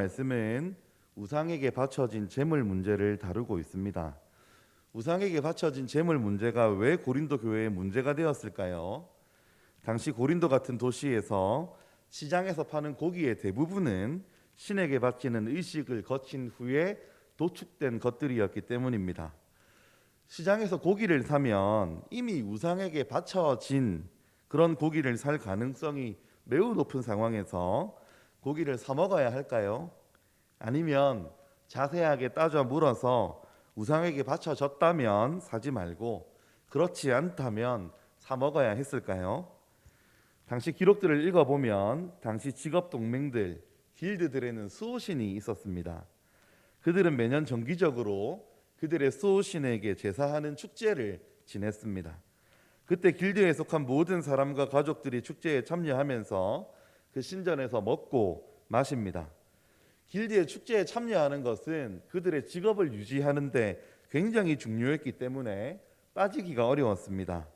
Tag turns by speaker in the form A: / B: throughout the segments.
A: 말씀은 우상에게 바쳐진 제물 문제를 다루고 있습니다. 우상에게 바쳐진 제물 문제가 왜 고린도 교회에 문제가 되었을까요? 당시 고린도 같은 도시에서 시장에서 파는 고기의 대부분은 신에게 바치는 의식을 거친 후에 도축된 것들이었기 때문입니다. 시장에서 고기를 사면 이미 우상에게 바쳐진 그런 고기를 살 가능성이 매우 높은 상황에서 고기를 사 먹어야 할까요? 아니면 자세하게 따져 물어서 우상에게 바쳐졌다면 사지 말고 그렇지 않다면 사 먹어야 했을까요? 당시 기록들을 읽어보면 당시 직업 동맹들, 길드들에는 수호신이 있었습니다. 그들은 매년 정기적으로 그들의 수호신에게 제사하는 축제를 지냈습니다. 그때 길드에 속한 모든 사람과 가족들이 축제에 참여하면서 그 신전에서 먹고 마십니다. 길드의 축제에 참여하는 것은 그들의 직업을 유지하는데 굉장히 중요했기 때문에 빠지기가 어려웠습니다.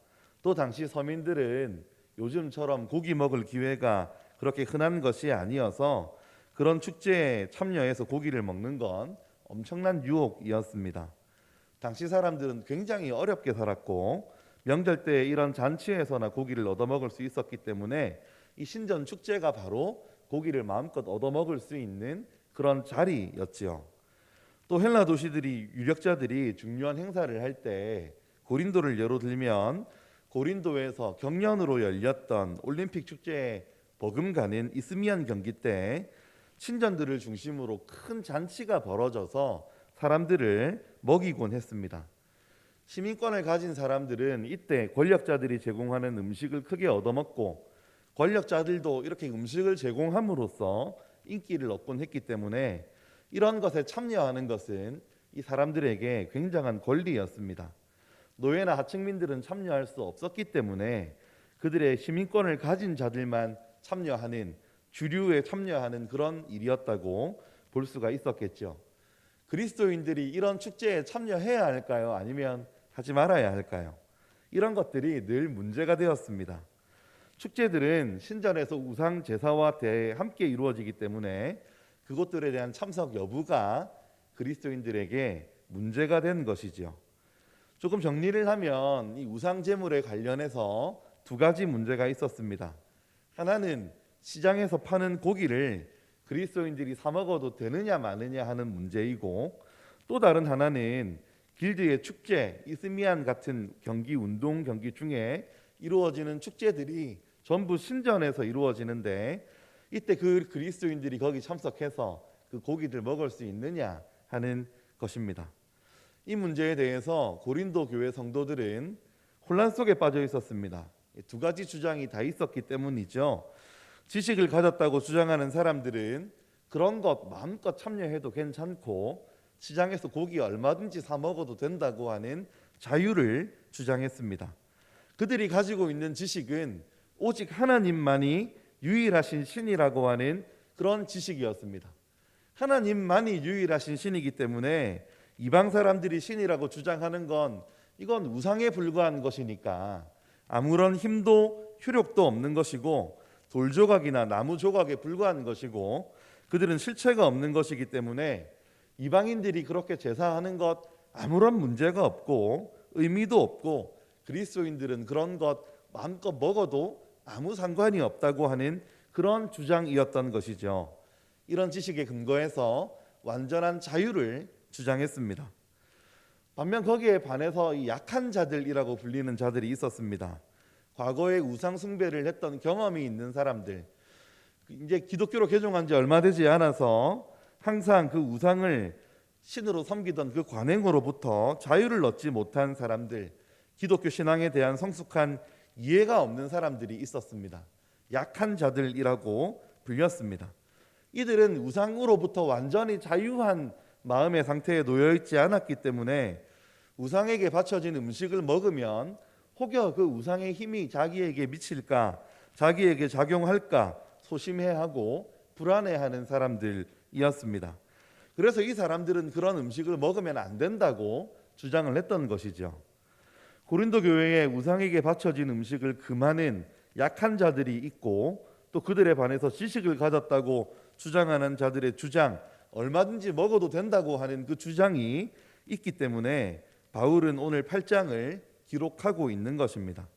A: 또 당시 서민들은 요즘처럼 고기 먹을 기회가 그렇게 흔한 것이 아니어서 그런 축제에 참여해서 고기를 먹는 건 엄청난 유혹이었습니다. 당시 사람들은 굉장히 어렵게 살았고 명절 때 이런 잔치에서나 고기를 얻어먹을 수 있었기 때문에 이 신전 축제가 바로 고기를 마음껏 얻어먹을 수 있는 그런 자리였지요. 또 헬라 도시들이 유력자들이 중요한 행사를 할 때 고린도를 예로 들면 고린도에서 경연으로 열렸던 올림픽 축제에 버금가는 이스미안 경기 때 친전들을 중심으로 큰 잔치가 벌어져서 사람들을 먹이곤 했습니다. 시민권을 가진 사람들은 이때 권력자들이 제공하는 음식을 크게 얻어먹고 권력자들도 이렇게 음식을 제공함으로써 인기를 얻곤 했기 때문에 이런 것에 참여하는 것은 이 사람들에게 굉장한 권리였습니다. 노예나 하층민들은 참여할 수 없었기 때문에 그들의 시민권을 가진 자들만 참여하는 주류에 참여하는 그런 일이었다고 볼 수가 있었겠죠. 그리스도인들이 이런 축제에 참여해야 할까요? 아니면 하지 말아야 할까요? 이런 것들이 늘 문제가 되었습니다. 축제들은 신전에서 우상 제사와 대에 함께 이루어지기 때문에 그것들에 대한 참석 여부가 그리스도인들에게 문제가 된 것이지요. 조금 정리를 하면 이 우상 제물에 관련해서 두 가지 문제가 있었습니다. 하나는 시장에서 파는 고기를 그리스도인들이 사 먹어도 되느냐 마느냐 하는 문제이고, 또 다른 하나는 길드의 축제, 이스미안 같은 경기 운동 경기 중에 이루어지는 축제들이 전부 신전에서 이루어지는데 이때 그 그리스도인들이 거기 참석해서 그 고기들 먹을 수 있느냐 하는 것입니다. 이 문제에 대해서 고린도 교회 성도들은 혼란 속에 빠져 있었습니다. 두 가지 주장이 다 있었기 때문이죠. 지식을 가졌다고 주장하는 사람들은 그런 것 마음껏 참여해도 괜찮고 시장에서 고기 얼마든지 사 먹어도 된다고 하는 자유를 주장했습니다. 그들이 가지고 있는 지식은 오직 하나님만이 유일하신 신이라고 하는 그런 지식이었습니다. 하나님만이 유일하신 신이기 때문에 이방 사람들이 신이라고 주장하는 건 이건 우상에 불과한 것이니까 아무런 힘도 효력도 없는 것이고 돌 조각이나 나무 조각에 불과한 것이고 그들은 실체가 없는 것이기 때문에 이방인들이 그렇게 제사하는 것 아무런 문제가 없고 의미도 없고 그리스도인들은 그런 것 마음껏 먹어도 아무 상관이 없다고 하는 그런 주장이었던 것이죠. 이런 지식에 근거해서 완전한 자유를 주장했습니다. 반면 거기에 반해서 이 약한 자들이라고 불리는 자들이 있었습니다. 과거에 우상 숭배를 했던 경험이 있는 사람들, 이제 기독교로 개종한 지 얼마 되지 않아서 항상 그 우상을 신으로 섬기던 그 관행으로부터 자유를 얻지 못한 사람들, 기독교 신앙에 대한 성숙한 이해가 없는 사람들이 있었습니다. 약한 자들이라고 불렸습니다. 이들은 우상으로부터 완전히 자유한 마음의 상태에 놓여 있지 않았기 때문에 우상에게 바쳐진 음식을 먹으면 혹여 그 우상의 힘이 자기에게 미칠까, 자기에게 작용할까 소심해하고 불안해하는 사람들이었습니다. 그래서 이 사람들은 그런 음식을 먹으면 안 된다고 주장을 했던 것이죠. 고린도 교회에 우상에게 바쳐진 음식을 금하는 약한 자들이 있고 또 그들에 반해서 지식을 가졌다고 주장하는 자들의 주장, 얼마든지 먹어도 된다고 하는 그 주장이 있기 때문에 바울은 오늘 8장을 기록하고 있는 것입니다.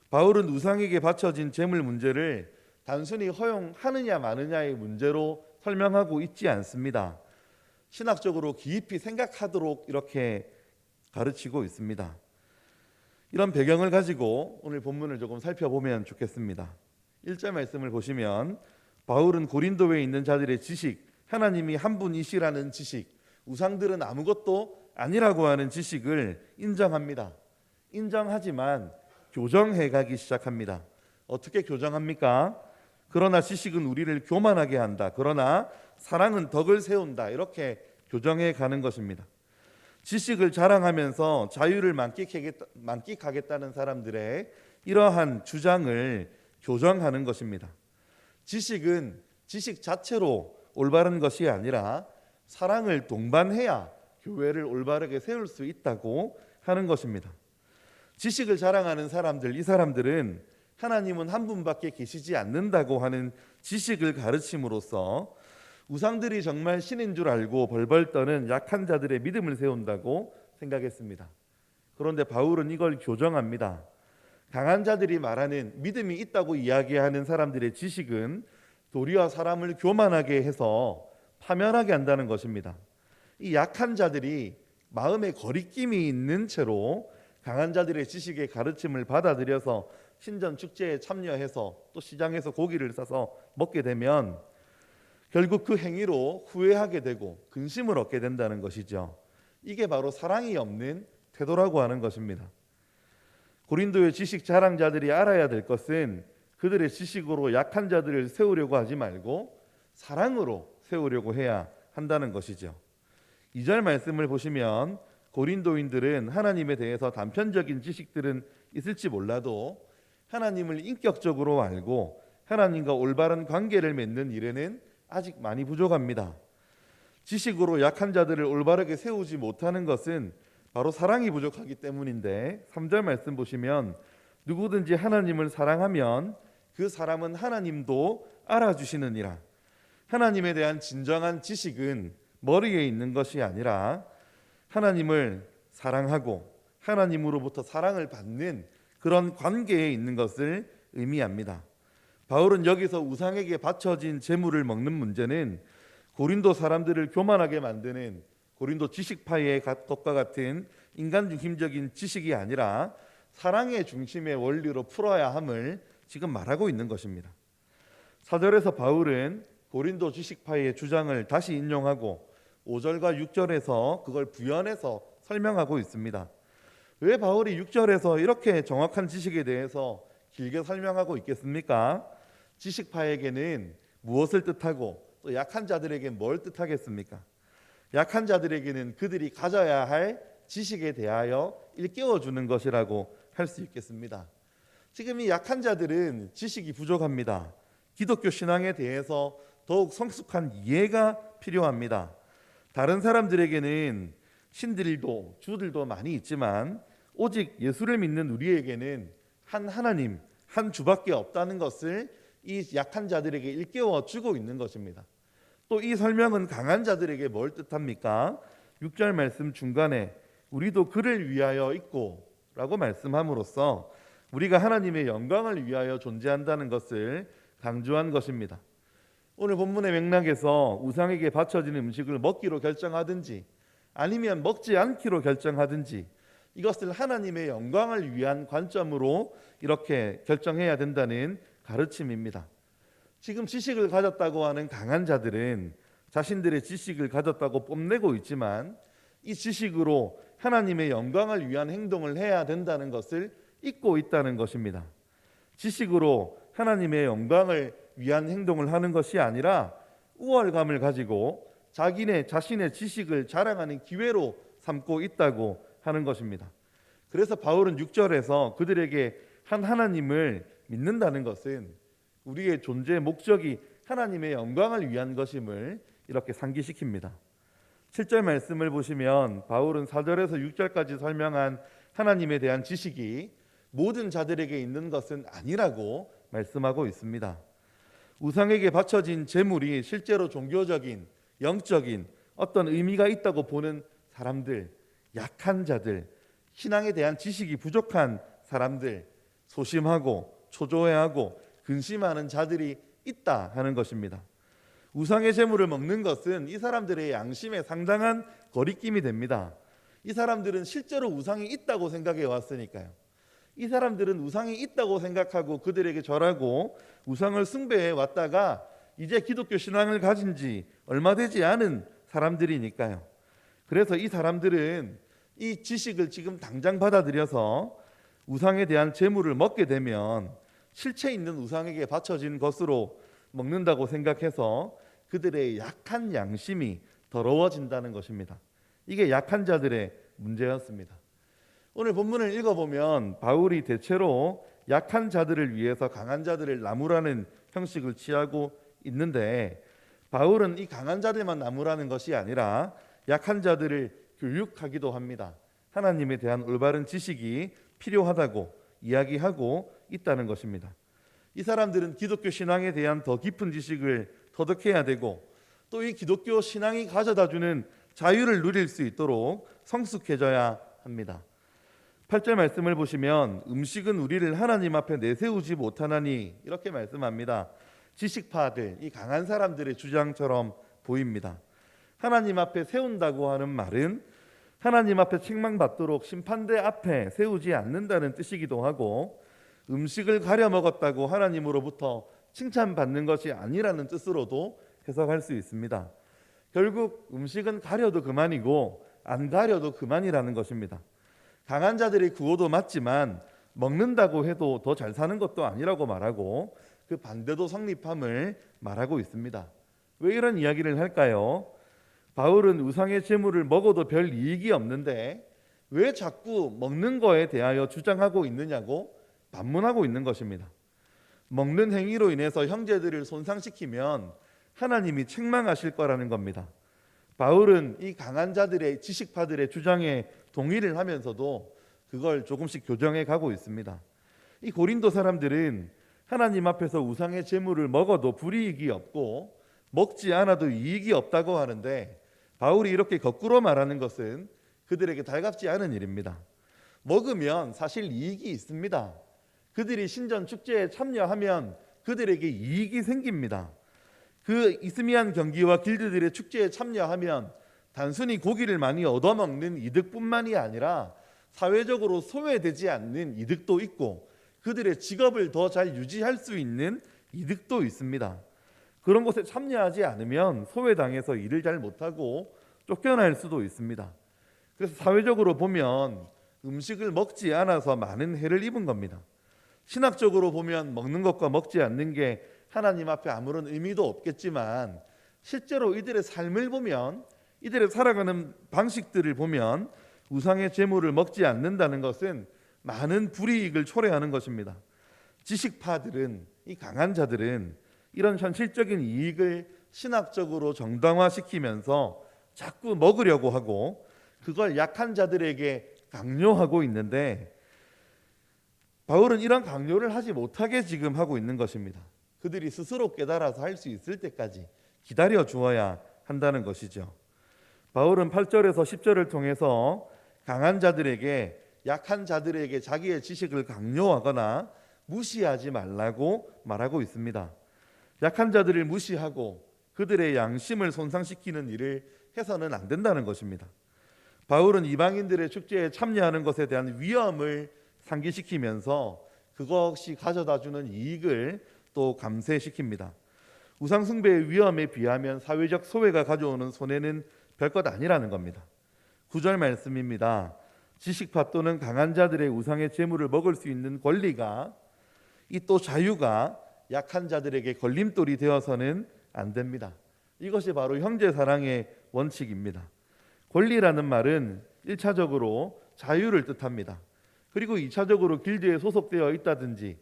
A: 바울은 우상에게 바쳐진 제물 문제를 단순히 허용하느냐 마느냐의 문제로 설명하고 있지 않습니다. 신학적으로 깊이 생각하도록 이렇게 가르치고 있습니다. 이런 배경을 가지고 오늘 본문을 조금 살펴보면 좋겠습니다. 1절 말씀을 보시면 바울은 고린도에 있는 자들의 지식, 하나님이 한 분이시라는 지식, 우상들은 아무것도 아니라고 하는 지식을 인정합니다. 인정하지만 교정해 가기 시작합니다. 어떻게 교정합니까? 그러나 지식은 우리를 교만하게 한다. 그러나 사랑은 덕을 세운다. 이렇게 교정해 가는 것입니다. 지식을 자랑하면서 자유를 만끽하겠다는 사람들의 이러한 주장을 교정하는 것입니다. 지식은 지식 자체로 올바른 것이 아니라 사랑을 동반해야 교회를 올바르게 세울 수 있다고 하는 것입니다. 지식을 자랑하는 사람들, 이 사람들은 하나님은 한 분밖에 계시지 않는다고 하는 지식을 가르침으로써 우상들이 정말 신인 줄 알고 벌벌 떠는 약한 자들의 믿음을 세운다고 생각했습니다. 그런데 바울은 이걸 교정합니다. 강한 자들이 말하는 믿음이 있다고 이야기하는 사람들의 지식은 도리어 사람을 교만하게 해서 파멸하게 한다는 것입니다. 이 약한 자들이 마음에 거리낌이 있는 채로 강한 자들의 지식의 가르침을 받아들여서 신전 축제에 참여해서 또 시장에서 고기를 사서 먹게 되면 결국 그 행위로 후회하게 되고 근심을 얻게 된다는 것이죠. 이게 바로 사랑이 없는 태도라고 하는 것입니다. 고린도의 지식 자랑자들이 알아야 될 것은 그들의 지식으로 약한 자들을 세우려고 하지 말고 사랑으로 세우려고 해야 한다는 것이죠. 2절 말씀을 보시면 고린도인들은 하나님에 대해서 단편적인 지식들은 있을지 몰라도 하나님을 인격적으로 알고 하나님과 올바른 관계를 맺는 일에는 아직 많이 부족합니다. 지식으로 약한 자들을 올바르게 세우지 못하는 것은 바로 사랑이 부족하기 때문인데 3절 말씀 보시면 누구든지 하나님을 사랑하면 그 사람은 하나님도 알아주시느니라. 하나님에 대한 진정한 지식은 머리에 있는 것이 아니라 하나님을 사랑하고 하나님으로부터 사랑을 받는 그런 관계에 있는 것을 의미합니다. 바울은 여기서 우상에게 바쳐진 제물을 먹는 문제는 고린도 사람들을 교만하게 만드는 고린도 지식파의 것과 같은 인간 중심적인 지식이 아니라 사랑의 중심의 원리로 풀어야 함을 지금 말하고 있는 것입니다. 4절에서 바울은 고린도 지식파의 주장을 다시 인용하고 5절과 6절에서 그걸 부연해서 설명하고 있습니다. 왜 바울이 6절에서 이렇게 정확한 지식에 대해서 길게 설명하고 있겠습니까? 지식파에게는 무엇을 뜻하고 또 약한 자들에게 뭘 뜻하겠습니까? 약한 자들에게는 그들이 가져야 할 지식에 대하여 일깨워 주는 것이라고 할 수 있겠습니다. 지금 이 약한 자들은 지식이 부족합니다. 기독교 신앙에 대해서 더욱 성숙한 이해가 필요합니다. 다른 사람들에게는 신들도 주들도 많이 있지만 오직 예수를 믿는 우리에게는 한 하나님, 한 주밖에 없다는 것을 이 약한 자들에게 일깨워 주고 있는 것입니다. 또 이 설명은 강한 자들에게 뭘 뜻합니까? 6절 말씀 중간에 우리도 그를 위하여 있고 라고 말씀함으로써 우리가 하나님의 영광을 위하여 존재한다는 것을 강조한 것입니다. 오늘 본문의 맥락에서 우상에게 바쳐진 음식을 먹기로 결정하든지 아니면 먹지 않기로 결정하든지 이것을 하나님의 영광을 위한 관점으로 이렇게 결정해야 된다는 가르침입니다. 지금 지식을 가졌다고 하는 강한 자들은 자신들의 지식을 가졌다고 뽐내고 있지만 이 지식으로 하나님의 영광을 위한 행동을 해야 된다는 것을 잊고 있다는 것입니다. 지식으로 하나님의 영광을 위한 행동을 하는 것이 아니라 우월감을 가지고 자신의 지식을 자랑하는 기회로 삼고 있다고 하는 것입니다. 그래서 바울은 6절에서 그들에게 한 하나님을 믿는다는 것은 우리의 존재의 목적이 하나님의 영광을 위한 것임을 이렇게 상기시킵니다. 7절 말씀을 보시면 바울은 4절에서 6절까지 설명한 하나님에 대한 지식이 모든 자들에게 있는 것은 아니라고 말씀하고 있습니다. 우상에게 바쳐진 제물이 실제로 종교적인, 영적인 어떤 의미가 있다고 보는 사람들, 약한 자들, 신앙에 대한 지식이 부족한 사람들, 소심하고 초조해하고 근심하는 자들이 있다 하는 것입니다. 우상의 제물을 먹는 것은 이 사람들의 양심에 상당한 거리낌이 됩니다. 이 사람들은 실제로 우상이 있다고 생각해 왔으니까요. 이 사람들은 우상이 있다고 생각하고 그들에게 절하고 우상을 숭배해 왔다가 이제 기독교 신앙을 가진 지 얼마 되지 않은 사람들이니까요. 그래서 이 사람들은 이 지식을 지금 당장 받아들여서 우상에 대한 제물을 먹게 되면 실체 있는 우상에게 바쳐진 것으로 먹는다고 생각해서 그들의 약한 양심이 더러워진다는 것입니다. 이게 약한 자들의 문제였습니다. 오늘 본문을 읽어보면 바울이 대체로 약한 자들을 위해서 강한 자들을 나무라는 형식을 취하고 있는데, 바울은 이 강한 자들만 나무라는 것이 아니라 약한 자들을 교육하기도 합니다. 하나님에 대한 올바른 지식이 필요하다고 이야기하고 있다는 것입니다. 이 사람들은 기독교 신앙에 대한 더 깊은 지식을 터득해야 되고, 또 이 기독교 신앙이 가져다주는 자유를 누릴 수 있도록 성숙해져야 합니다. 8절 말씀을 보시면 음식은 우리를 하나님 앞에 내세우지 못하나니 이렇게 말씀합니다. 지식파들, 이 강한 사람들의 주장처럼 보입니다. 하나님 앞에 세운다고 하는 말은 하나님 앞에 책망받도록 심판대 앞에 세우지 않는다는 뜻이기도 하고, 음식을 가려 먹었다고 하나님으로부터 칭찬받는 것이 아니라는 뜻으로도 해석할 수 있습니다. 결국 음식은 가려도 그만이고 안 가려도 그만이라는 것입니다. 강한 자들의 구호도 맞지만 먹는다고 해도 더 잘 사는 것도 아니라고 말하고 그 반대도 성립함을 말하고 있습니다. 왜 이런 이야기를 할까요? 바울은 우상의 제물을 먹어도 별 이익이 없는데 왜 자꾸 먹는 거에 대하여 주장하고 있느냐고 반문하고 있는 것입니다. 먹는 행위로 인해서 형제들을 손상시키면 하나님이 책망하실 거라는 겁니다. 바울은 이 강한 자들의 지식파들의 주장에 동의를 하면서도 그걸 조금씩 교정해 가고 있습니다. 이 고린도 사람들은 하나님 앞에서 우상의 제물을 먹어도 불이익이 없고 먹지 않아도 이익이 없다고 하는데, 바울이 이렇게 거꾸로 말하는 것은 그들에게 달갑지 않은 일입니다. 먹으면 사실 이익이 있습니다. 그들이 신전 축제에 참여하면 그들에게 이익이 생깁니다. 그 이스미안 경기와 길드들의 축제에 참여하면 단순히 고기를 많이 얻어먹는 이득뿐만이 아니라 사회적으로 소외되지 않는 이득도 있고 그들의 직업을 더 잘 유지할 수 있는 이득도 있습니다. 그런 곳에 참여하지 않으면 소외당해서 일을 잘 못하고 쫓겨날 수도 있습니다. 그래서 사회적으로 보면 음식을 먹지 않아서 많은 해를 입은 겁니다. 신학적으로 보면 먹는 것과 먹지 않는 게 하나님 앞에 아무런 의미도 없겠지만, 실제로 이들의 삶을 보면, 이들의 살아가는 방식들을 보면 우상의 제물을 먹지 않는다는 것은 많은 불이익을 초래하는 것입니다. 지식파들은, 이 강한 자들은 이런 현실적인 이익을 신학적으로 정당화시키면서 자꾸 먹으려고 하고 그걸 약한 자들에게 강요하고 있는데, 바울은 이런 강요를 하지 못하게 지금 하고 있는 것입니다. 그들이 스스로 깨달아서 할 수 있을 때까지 기다려 주어야 한다는 것이죠. 바울은 8절에서 10절을 통해서 강한 자들에게, 약한 자들에게 자기의 지식을 강요하거나 무시하지 말라고 말하고 있습니다. 약한 자들을 무시하고 그들의 양심을 손상시키는 일을 해서는 안 된다는 것입니다. 바울은 이방인들의 축제에 참여하는 것에 대한 위험을 상기시키면서 그것이 가져다주는 이익을 또 감쇄시킵니다. 우상숭배의 위험에 비하면 사회적 소외가 가져오는 손해는 별것 아니라는 겁니다. 9절 말씀입니다. 지식파 또는 강한 자들의 우상의 제물을 먹을 수 있는 권리가, 이 또 자유가 약한 자들에게 걸림돌이 되어서는 안 됩니다. 이것이 바로 형제 사랑의 원칙입니다. 권리라는 말은 1차적으로 자유를 뜻합니다. 그리고 2차적으로 길드에 소속되어 있다든지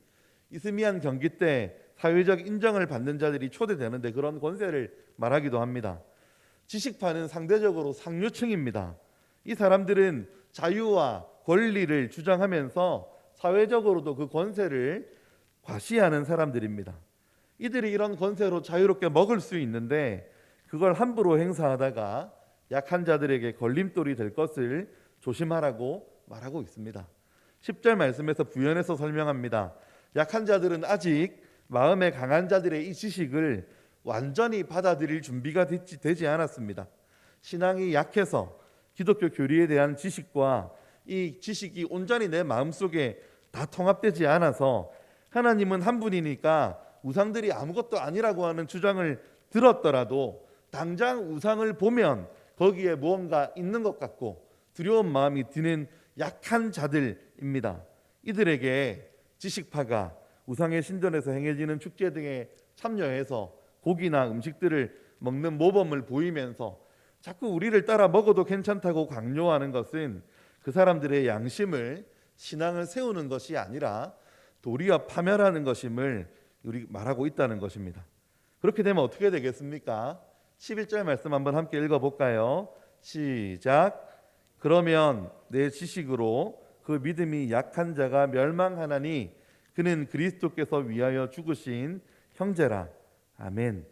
A: 이스미안 경기 때 사회적 인정을 받는 자들이 초대되는데 그런 권세를 말하기도 합니다. 지식파는 상대적으로 상류층입니다. 이 사람들은 자유와 권리를 주장하면서 사회적으로도 그 권세를 과시하는 사람들입니다. 이들이 이런 권세로 자유롭게 먹을 수 있는데 그걸 함부로 행사하다가 약한 자들에게 걸림돌이 될 것을 조심하라고 말하고 있습니다. 10절 말씀에서 부연해서 설명합니다. 약한 자들은 아직 마음에 강한 자들의 이 지식을 완전히 받아들일 준비가 되지 않았습니다. 신앙이 약해서 기독교 교리에 대한 지식과 이 지식이 온전히 내 마음속에 다 통합되지 않아서 하나님은 한 분이니까 우상들이 아무것도 아니라고 하는 주장을 들었더라도 당장 우상을 보면 거기에 무언가 있는 것 같고 두려운 마음이 드는 약한 자들입니다. 이들에게 지식파가 우상의 신전에서 행해지는 축제 등에 참여해서 고기나 음식들을 먹는 모범을 보이면서 자꾸 우리를 따라 먹어도 괜찮다고 강요하는 것은 그 사람들의 양심을, 신앙을 세우는 것이 아니라 도리어 파멸하는 것임을 우리 말하고 있다는 것입니다. 그렇게 되면 어떻게 되겠습니까? 11절 말씀 한번 함께 읽어볼까요? 시작. 그러면 내 지식으로 그 믿음이 약한 자가 멸망하나니 그는 그리스도께서 위하여 죽으신 형제라. 아멘.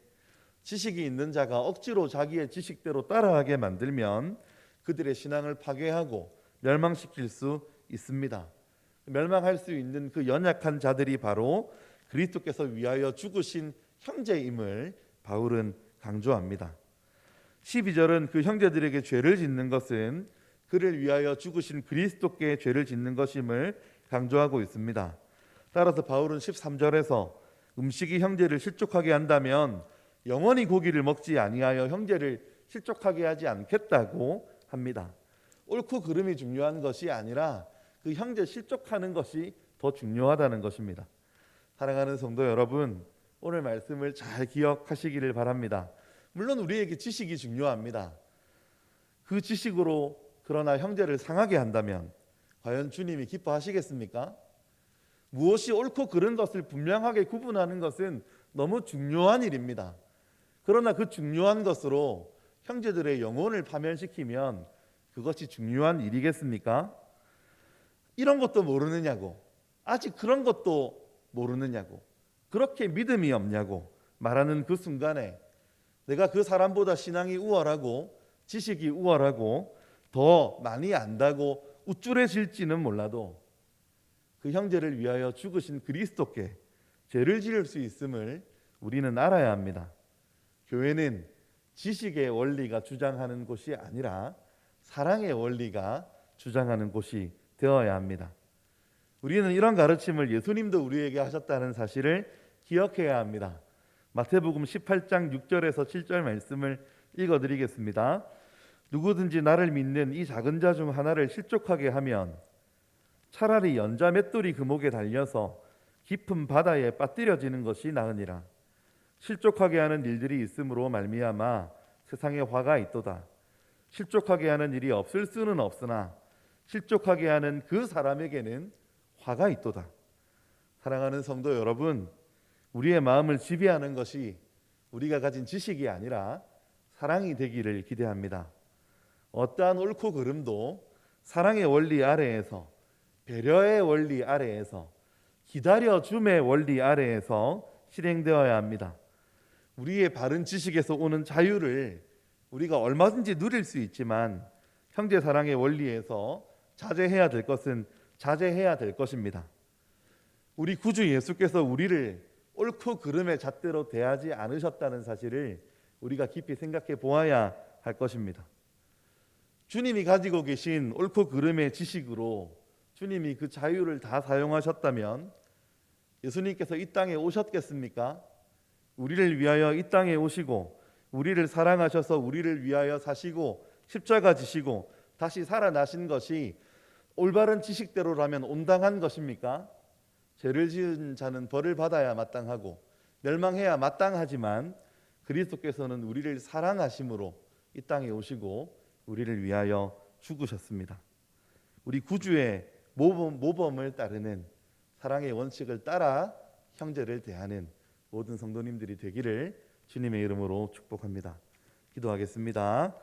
A: 지식이 있는 자가 억지로 자기의 지식대로 따라하게 만들면 그들의 신앙을 파괴하고 멸망시킬 수 있습니다. 멸망할 수 있는 그 연약한 자들이 바로 그리스도께서 위하여 죽으신 형제임을 바울은 강조합니다. 12절은 그 형제들에게 죄를 짓는 것은 그를 위하여 죽으신 그리스도께 죄를 짓는 것임을 강조하고 있습니다. 따라서 바울은 13절에서 음식이 형제를 실족하게 한다면 영원히 고기를 먹지 아니하여 형제를 실족하게 하지 않겠다고 합니다. 옳고 그름이 중요한 것이 아니라 그 형제 실족하는 것이 더 중요하다는 것입니다. 사랑하는 성도 여러분, 오늘 말씀을 잘 기억하시기를 바랍니다. 물론 우리에게 지식이 중요합니다. 그 지식으로 그러나 형제를 상하게 한다면 과연 주님이 기뻐하시겠습니까? 무엇이 옳고 그른 것을 분명하게 구분하는 것은 너무 중요한 일입니다. 그러나 그 중요한 것으로 형제들의 영혼을 파멸시키면 그것이 중요한 일이겠습니까? 이런 것도 모르느냐고, 아직 그런 것도 모르느냐고, 그렇게 믿음이 없냐고 말하는 그 순간에 내가 그 사람보다 신앙이 우월하고 지식이 우월하고 더 많이 안다고 우쭐해질지는 몰라도 그 형제를 위하여 죽으신 그리스도께 죄를 지을 수 있음을 우리는 알아야 합니다. 교회는 지식의 원리가 주장하는 곳이 아니라 사랑의 원리가 주장하는 곳이 되어야 합니다. 우리는 이런 가르침을 예수님도 우리에게 하셨다는 사실을 기억해야 합니다. 마태복음 18장 6절에서 7절 말씀을 읽어드리겠습니다. 누구든지 나를 믿는 이 작은 자 중 하나를 실족하게 하면 차라리 연자 맷돌이 그 목에 달려서 깊은 바다에 빠뜨려지는 것이 나으니라. 실족하게 하는 일들이 있음으로 말미암아 세상에 화가 있도다. 실족하게 하는 일이 없을 수는 없으나 실족하게 하는 그 사람에게는 화가 있도다. 사랑하는 성도 여러분, 우리의 마음을 지배하는 것이 우리가 가진 지식이 아니라 사랑이 되기를 기대합니다. 어떠한 옳고 그름도 사랑의 원리 아래에서, 배려의 원리 아래에서, 기다려줌의 원리 아래에서 실행되어야 합니다. 우리의 바른 지식에서 오는 자유를 우리가 얼마든지 누릴 수 있지만 형제 사랑의 원리에서 자제해야 될 것은 자제해야 될 것입니다. 우리 구주 예수께서 우리를 옳고 그름의 잣대로 대하지 않으셨다는 사실을 우리가 깊이 생각해 보아야 할 것입니다. 주님이 가지고 계신 옳고 그름의 지식으로 주님이 그 자유를 다 사용하셨다면 예수님께서 이 땅에 오셨겠습니까? 우리를 위하여 이 땅에 오시고 우리를 사랑하셔서 우리를 위하여 사시고 십자가 지시고 다시 살아나신 것이 올바른 지식대로라면 온당한 것입니까? 죄를 지은 자는 벌을 받아야 마땅하고 멸망해야 마땅하지만 그리스도께서는 우리를 사랑하심으로 이 땅에 오시고 우리를 위하여 죽으셨습니다. 우리 구주의 모범을 따르는 사랑의 원칙을 따라 형제를 대하는 모든 성도님들이 되기를 주님의 이름으로 축복합니다. 기도하겠습니다.